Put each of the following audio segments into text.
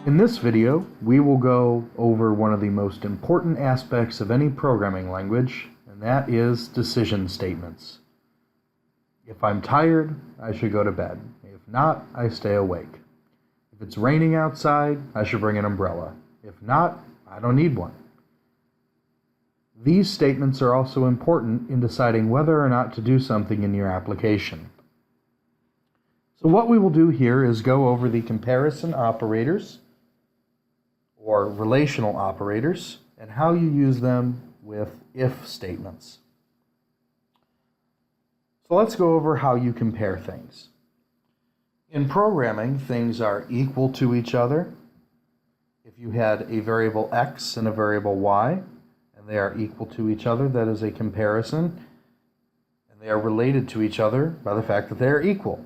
In this video, we will go over one of the most important aspects of any programming language, and that is decision statements. If I'm tired, I should go to bed. If not, I stay awake. If it's raining outside, I should bring an umbrella. If not, I don't need one. These statements are also important in deciding whether or not to do something in your application. So what we will do here is go over the comparison operators, or relational operators, and how you use them with if statements. So let's go over how you compare things. In programming, things are equal to each other. If you had a variable x and a variable y, and they are equal to each other, that is a comparison, and they are related to each other by the fact that they are equal.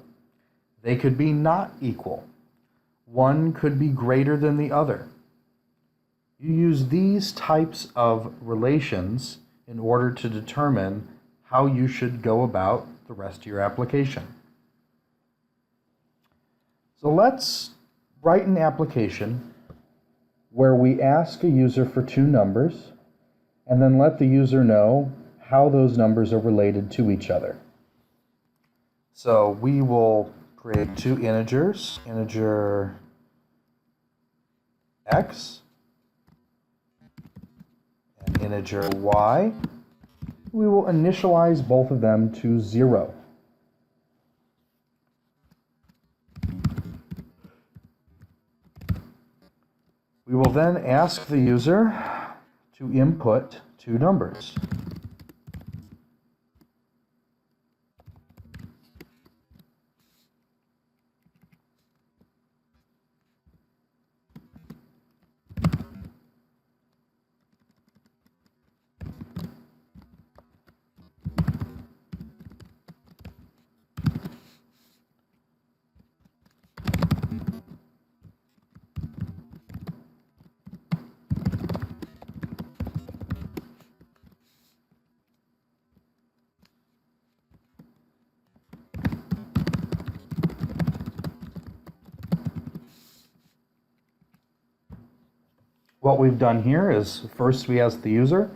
They could be not equal. One could be greater than the other. You use these types of relations in order to determine how you should go about the rest of your application. So let's write an application where we ask a user for two numbers and then let the user know how those numbers are related to each other. So we will create two integers, integer x and integer y. We will initialize both of them to 0. We will then ask the user to input two numbers. What we've done here is first we ask the user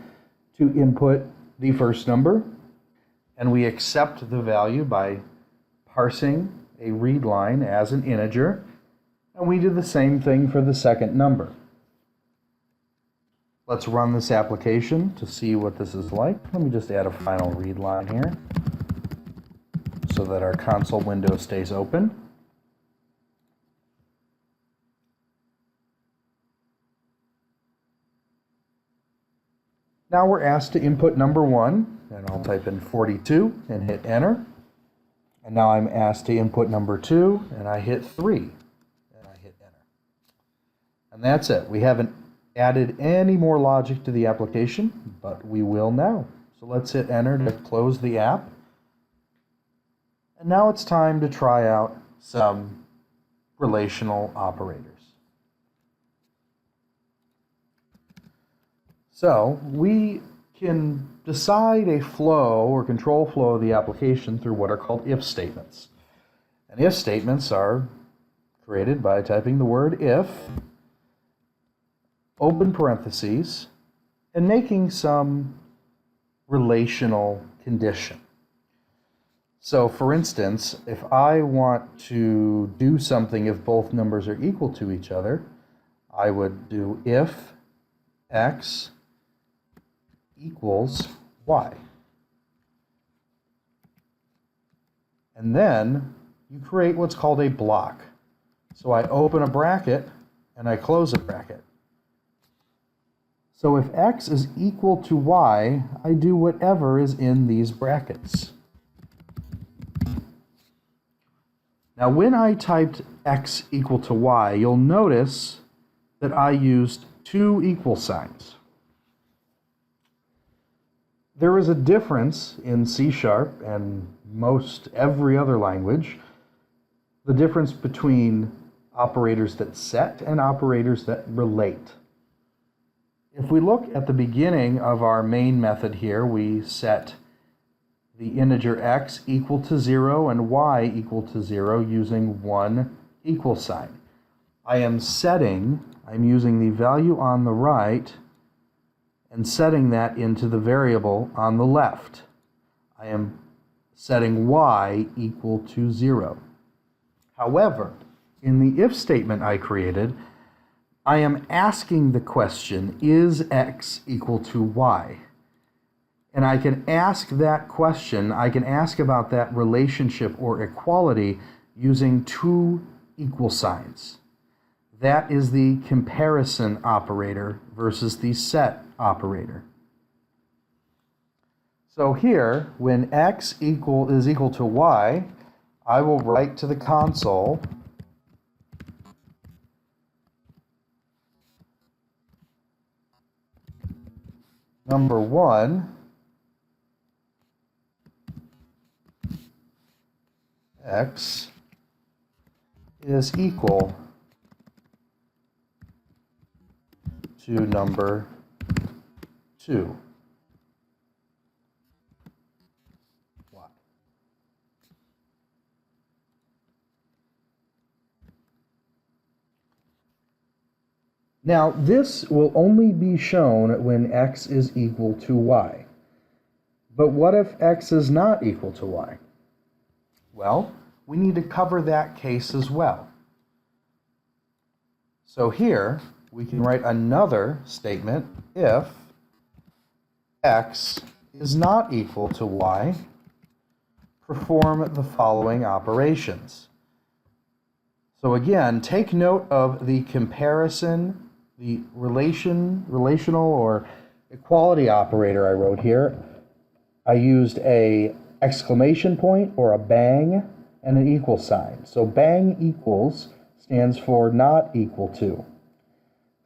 to input the first number, and we accept the value by parsing a read line as an integer, and we do the same thing for the second number. Let's run this application to see what this is like. Let me just add a final read line here so that our console window stays open. Now we're asked to input number 1, and I'll type in 42 and hit enter. And now I'm asked to input number 2, and I hit 3, and I hit enter. And that's it. We haven't added any more logic to the application, but we will now. So let's hit enter to close the app. And now it's time to try out some relational operators. So we can decide a flow or control flow of the application through what are called if statements. And if statements are created by typing the word if, open parentheses, and making some relational condition. So for instance, if I want to do something if both numbers are equal to each other, I would do if x equals y. And then you create what's called a block. So I open a bracket and I close a bracket. So if x is equal to y, I do whatever is in these brackets. Now when I typed x equal to y, you'll notice that I used two equal signs. There is a difference in C# and most every other language, the difference between operators that set and operators that relate. If we look at the beginning of our main method here, we set the integer x equal to 0 and y equal to 0 using one equal sign. I'm using the value on the right and setting that into the variable on the left. I am setting y equal to 0. However, in the if statement I created, I am asking the question, is x equal to y? And I can ask that question, I can ask about that relationship or equality using two equal signs. That is the comparison operator versus the set operator. So here, when x is equal to y, I will write to the console number 1, x is equal to number 2. Y. Now, this will only be shown when x is equal to y. But what if x is not equal to y? Well, we need to cover that case as well. So here, we can write another statement. If x is not equal to y, perform the following operations. So again, take note of the comparison, the relational or equality operator I wrote here. I used a exclamation point or a bang and an equal sign. So bang equals stands for not equal to.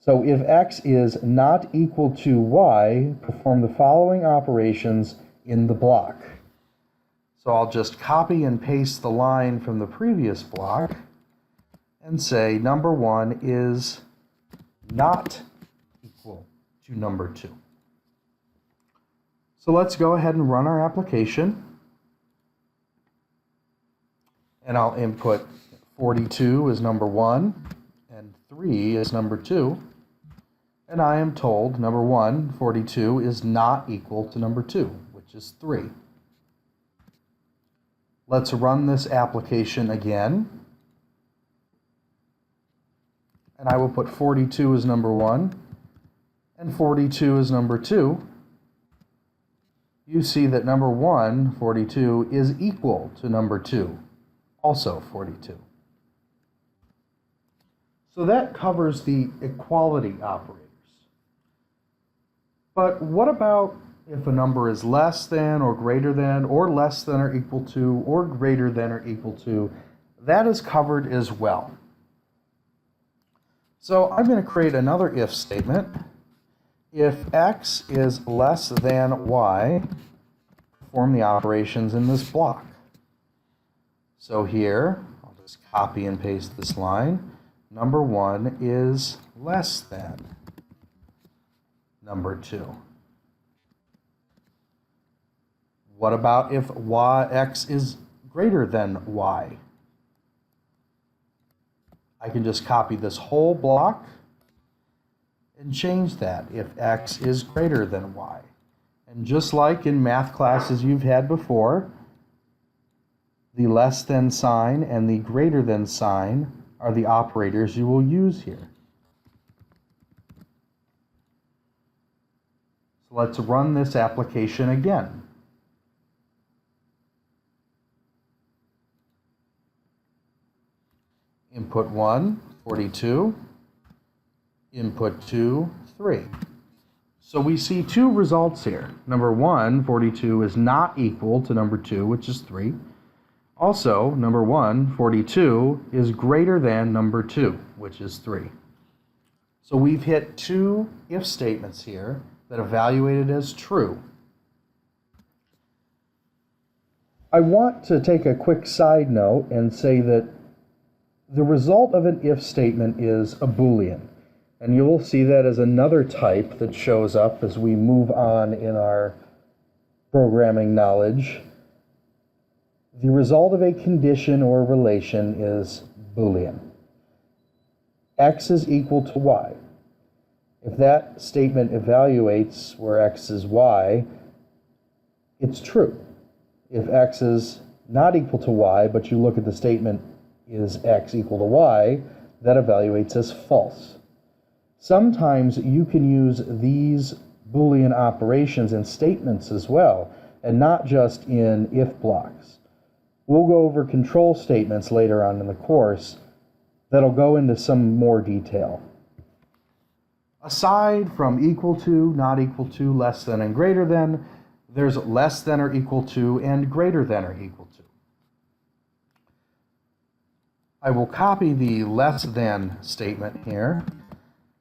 So if x is not equal to y, perform the following operations in the block. So I'll just copy and paste the line from the previous block and say number 1 is not equal to number 2. So let's go ahead and run our application. And I'll input 42 as number 1 and 3 as number 2. And I am told number 1, 42, is not equal to number 2, which is 3. Let's run this application again. And I will put 42 as number 1 and 42 as number 2. You see that number 1, 42, is equal to number 2, also 42. So that covers the equality operators. But what about if a number is less than or greater than or less than or equal to or greater than or equal to? That is covered as well. So I'm going to create another if statement. If x is less than y, perform the operations in this block. So here, I'll just copy and paste this line. Number 1 is less than number 2. What about if x is greater than y? I can just copy this whole block and change that if x is greater than y. And just like in math classes you've had before, the less than sign and the greater than sign are the operators you will use here. So let's run this application again. Input 1, 42. Input 2, 3. So we see two results here. Number 1, 42, is not equal to number 2, which is 3. Also, number 1, 42, is greater than number 2, which is 3. So we've hit two if statements here that evaluated as true. I want to take a quick side note and say that the result of an if statement is a Boolean. And you will see that as another type that shows up as we move on in our programming knowledge. The result of a condition or relation is Boolean. x is equal to y. If that statement evaluates where x is y, it's true. If x is not equal to y, but you look at the statement is x equal to y, that evaluates as false. Sometimes you can use these Boolean operations in statements as well, and not just in if blocks. We'll go over control statements later on in the course that'll go into some more detail. Aside from equal to, not equal to, less than, and greater than, there's less than or equal to and greater than or equal to. I will copy the less than statement here.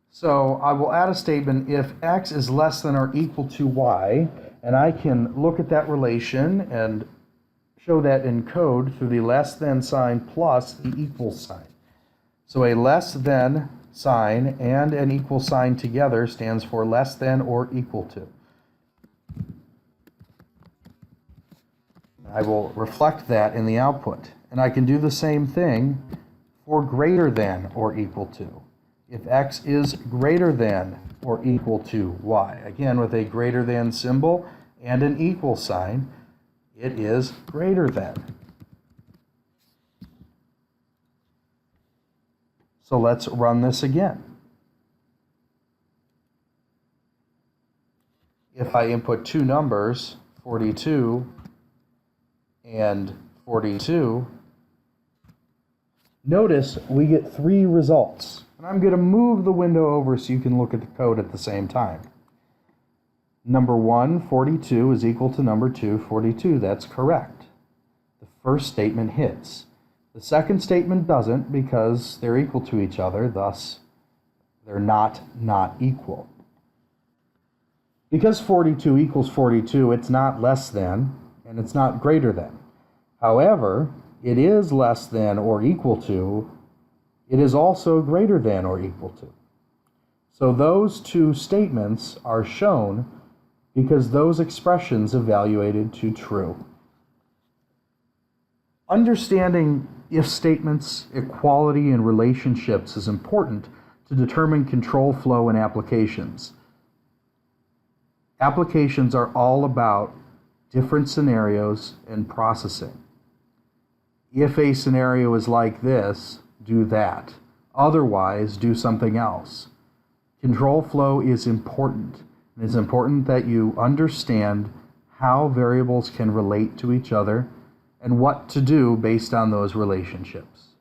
So I will add a statement if x is less than or equal to y, and I can look at that relation and show that in code through the less than sign plus the equal sign. So a less than sign and an equal sign together stands for less than or equal to. I will reflect that in the output. And I can do the same thing for greater than or equal to. If x is greater than or equal to y, again with a greater than symbol and an equal sign, it is greater than. So let's run this again. If I input two numbers, 42 and 42, notice we get three results. And I'm going to move the window over so you can look at the code at the same time. Number 1, 42 is equal to number 2, 42. That's correct. The first statement hits. The second statement doesn't because they're equal to each other, thus they're not equal. Because 42 equals 42, it's not less than and it's not greater than. However, it is less than or equal to, it is also greater than or equal to. So those two statements are shown because those expressions evaluated to true. Understanding if statements, equality, and relationships is important to determine control flow in applications. Applications are all about different scenarios and processing. If a scenario is like this, do that. Otherwise, do something else. Control flow is important. It's important that you understand how variables can relate to each other and what to do based on those relationships.